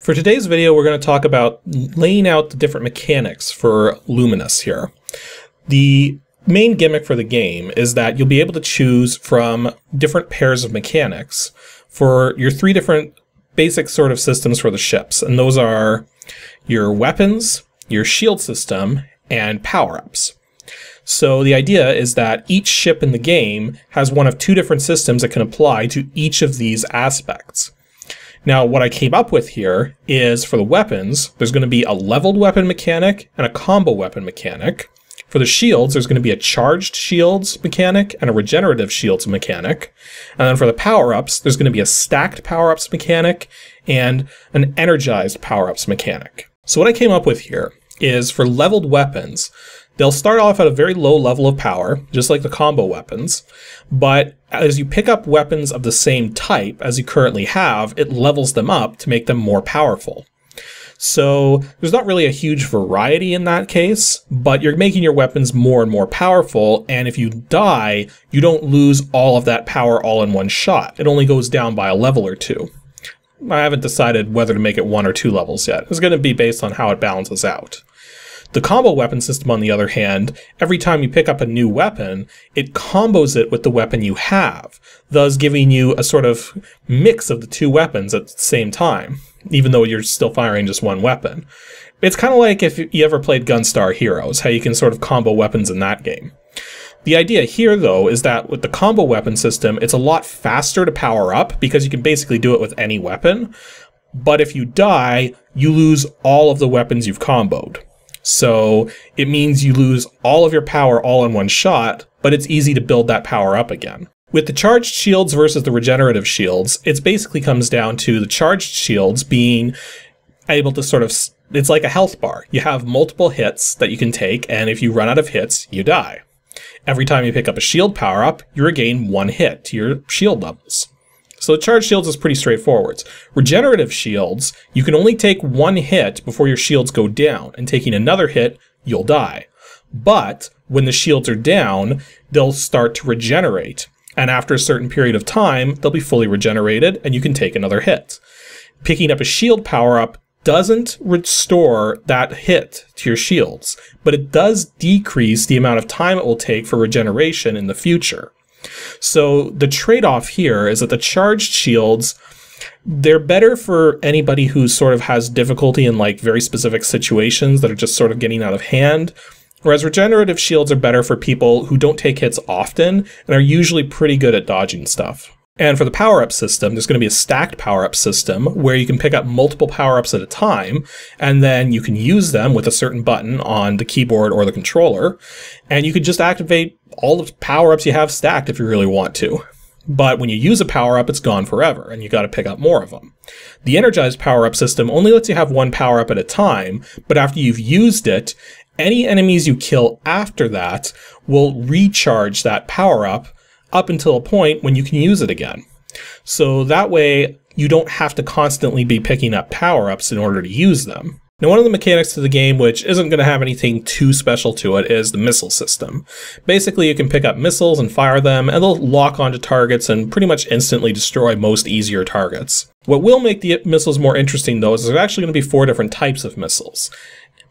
For today's video, we're going to talk about laying out the different mechanics for Luminus here. The main gimmick for the game is that you'll be able to choose from different pairs of mechanics for your three different basic sort of systems for the ships, and those are your weapons, your shield system, and power-ups. So the idea is that each ship in the game has one of two different systems that can apply to each of these aspects. Now, what I came up with here is for the weapons, there's going to be a leveled weapon mechanic and a combo weapon mechanic. For the shields, there's going to be a charged shields mechanic and a regenerative shields mechanic. And then for the power-ups, there's going to be a stacked power-ups mechanic and an energized power-ups mechanic. So what I came up with here is for leveled weapons, they'll start off at a very low level of power, just like the combo weapons, but as you pick up weapons of the same type as you currently have, it levels them up to make them more powerful. So there's not really a huge variety in that case, but you're making your weapons more and more powerful, and if you die, you don't lose all of that power all in one shot. It only goes down by a level or two. I haven't decided whether to make it 1 or 2 levels yet. It's going to be based on how it balances out. The combo weapon system, on the other hand, every time you pick up a new weapon, it combos it with the weapon you have, thus giving you a sort of mix of the two weapons at the same time, even though you're still firing just one weapon. It's kind of like if you ever played Gunstar Heroes, how you can sort of combo weapons in that game. The idea here, though, is that with the combo weapon system, it's a lot faster to power up because you can basically do it with any weapon, but if you die, you lose all of the weapons you've comboed. So it means you lose all of your power all in one shot, but it's easy to build that power up again. With the charged shields versus the regenerative shields, it basically comes down to the charged shields being able to sort of, it's like a health bar. You have multiple hits that you can take, and if you run out of hits, you die. Every time you pick up a shield power-up, you regain 1 hit to your shield levels. So the charged shields is pretty straightforward. Regenerative shields, you can only take 1 hit before your shields go down, and taking another hit, you'll die. But when the shields are down, they'll start to regenerate, and after a certain period of time, they'll be fully regenerated, and you can take another hit. Picking up a shield power-up doesn't restore that hit to your shields, but it does decrease the amount of time it will take for regeneration in the future. So the trade-off here is that the charged shields, they're better for anybody who sort of has difficulty in like very specific situations that are just sort of getting out of hand, whereas regenerative shields are better for people who don't take hits often and are usually pretty good at dodging stuff. And for the power-up system, there's going to be a stacked power-up system where you can pick up multiple power-ups at a time, and then you can use them with a certain button on the keyboard or the controller, and you could just activate all the power-ups you have stacked if you really want to. But when you use a power-up, it's gone forever, and you got to pick up more of them. The energized power-up system only lets you have 1 power-up at a time, but after you've used it, any enemies you kill after that will recharge that power-up up until a point when you can use it again. So that way, you don't have to constantly be picking up power-ups in order to use them. Now, one of the mechanics to the game, which isn't going to have anything too special to it, is the missile system. Basically, you can pick up missiles and fire them, and they'll lock onto targets and pretty much instantly destroy most easier targets. What will make the missiles more interesting, though, is there's actually going to be 4 different types of missiles.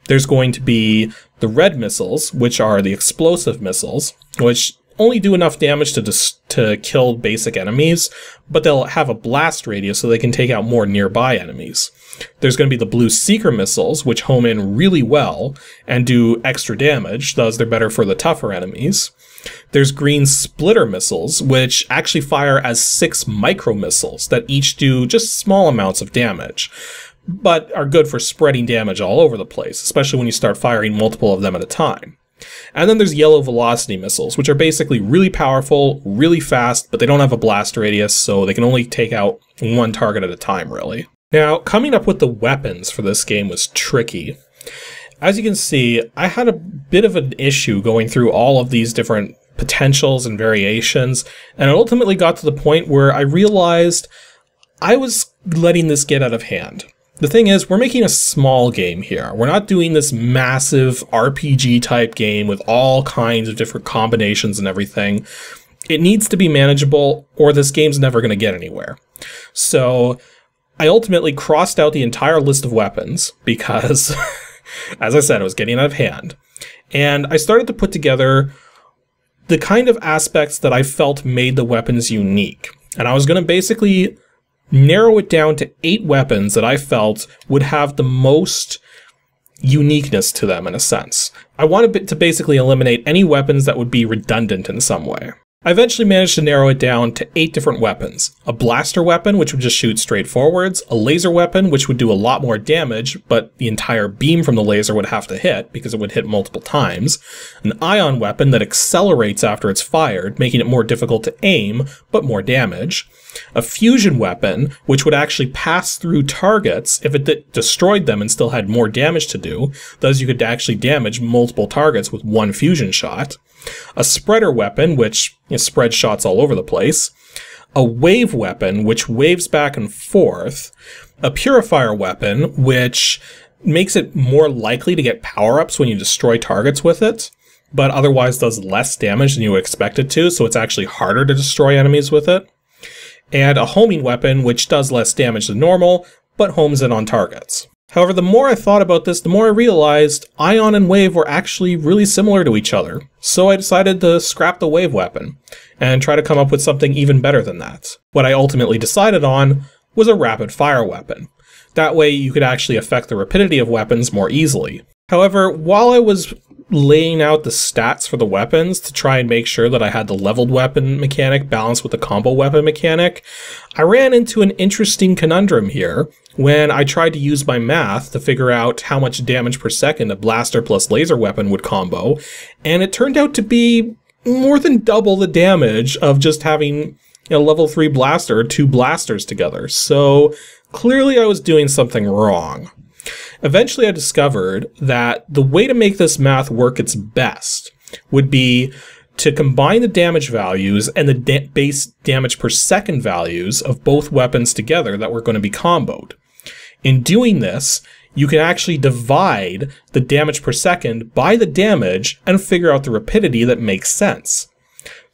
There's going to be the red missiles, which are the explosive missiles, which only do enough damage to kill basic enemies, but they'll have a blast radius so they can take out more nearby enemies. There's going to be the blue seeker missiles, which home in really well and do extra damage, thus they're better for the tougher enemies. There's green splitter missiles, which actually fire as 6 micro missiles that each do just small amounts of damage, but are good for spreading damage all over the place, especially when you start firing multiple of them at a time. And then there's yellow velocity missiles, which are basically really powerful, really fast, but they don't have a blast radius, so they can only take out 1 target at a time, really. Now, coming up with the weapons for this game was tricky. As you can see, I had a bit of an issue going through all of these different potentials and variations, and it ultimately got to the point where I realized I was letting this get out of hand. The thing is, we're making a small game here. We're not doing this massive RPG type game with all kinds of different combinations and everything. It needs to be manageable, or this game's never going to get anywhere. So I ultimately crossed out the entire list of weapons because, as I said, it was getting out of hand. And I started to put together the kind of aspects that I felt made the weapons unique. And I was going to basically narrow it down to 8 weapons that I felt would have the most uniqueness to them, in a sense. I wanted to basically eliminate any weapons that would be redundant in some way. I eventually managed to narrow it down to 8 different weapons. A blaster weapon, which would just shoot straight forwards. A laser weapon, which would do a lot more damage, but the entire beam from the laser would have to hit, because it would hit multiple times. An ion weapon that accelerates after it's fired, making it more difficult to aim, but more damage. A fusion weapon, which would actually pass through targets if it destroyed them and still had more damage to do, thus you could actually damage multiple targets with one fusion shot. A spreader weapon, which spreads shots all over the place. A wave weapon, which waves back and forth. A purifier weapon, which makes it more likely to get power-ups when you destroy targets with it, but otherwise does less damage than you would expect it to, so it's actually harder to destroy enemies with it. And a homing weapon, which does less damage than normal, but homes in on targets. However, the more I thought about this, the more I realized Ion and Wave were actually really similar to each other, so I decided to scrap the Wave weapon, and try to come up with something even better than that. What I ultimately decided on was a rapid fire weapon. That way you could actually affect the rapidity of weapons more easily. However, while I was laying out the stats for the weapons to try and make sure that I had the leveled weapon mechanic balanced with the combo weapon mechanic, I ran into an interesting conundrum here when I tried to use my math to figure out how much damage per second a blaster plus laser weapon would combo, and it turned out to be more than double the damage of just having a level 3 blaster or 2 blasters together, so clearly I was doing something wrong. Eventually I discovered that the way to make this math work its best would be to combine the damage values and the base damage per second values of both weapons together that were going to be comboed. In doing this, you can actually divide the damage per second by the damage and figure out the rapidity that makes sense.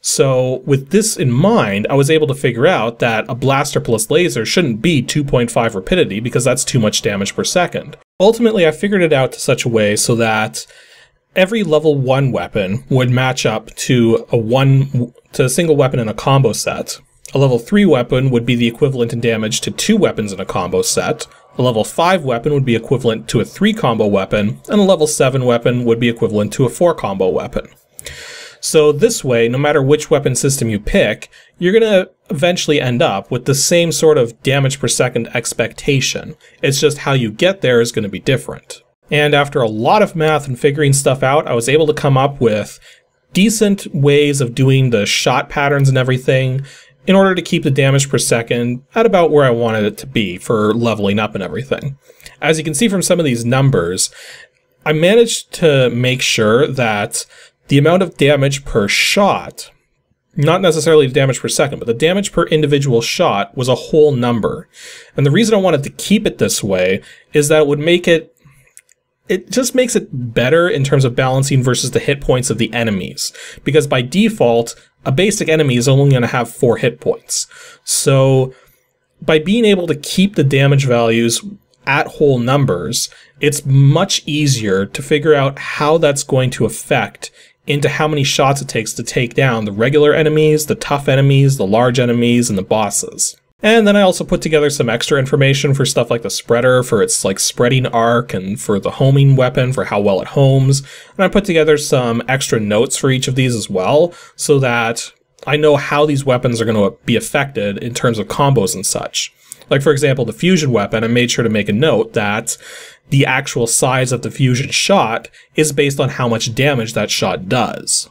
So with this in mind, I was able to figure out that a blaster plus laser shouldn't be 2.5 rapidity because that's too much damage per second. Ultimately, I figured it out to such a way so that every level 1 weapon would match up to a single weapon in a combo set. A level 3 weapon would be the equivalent in damage to 2 weapons in a combo set. A level 5 weapon would be equivalent to a 3 combo weapon, and a level 7 weapon would be equivalent to a 4 combo weapon. So this way, no matter which weapon system you pick, you're going to eventually end up with the same sort of damage per second expectation. It's just how you get there is going to be different. And after a lot of math and figuring stuff out, I was able to come up with decent ways of doing the shot patterns and everything in order to keep the damage per second at about where I wanted it to be for leveling up and everything. As you can see from some of these numbers, I managed to make sure that the amount of damage per shot, not necessarily the damage per second, but the damage per individual shot was a whole number. And the reason I wanted to keep it this way is that it would make it just makes it better in terms of balancing versus the hit points of the enemies. Because by default, a basic enemy is only going to have 4 hit points. So by being able to keep the damage values at whole numbers, it's much easier to figure out how that's going to affect into how many shots it takes to take down the regular enemies, the tough enemies, the large enemies, and the bosses. And then I also put together some extra information for stuff like the spreader, for its spreading arc, and for the homing weapon, for how well it homes. And I put together some extra notes for each of these as well, so that I know how these weapons are going to be affected in terms of combos and such. Like, for example, the fusion weapon, I made sure to make a note that the actual size of the fusion shot is based on how much damage that shot does.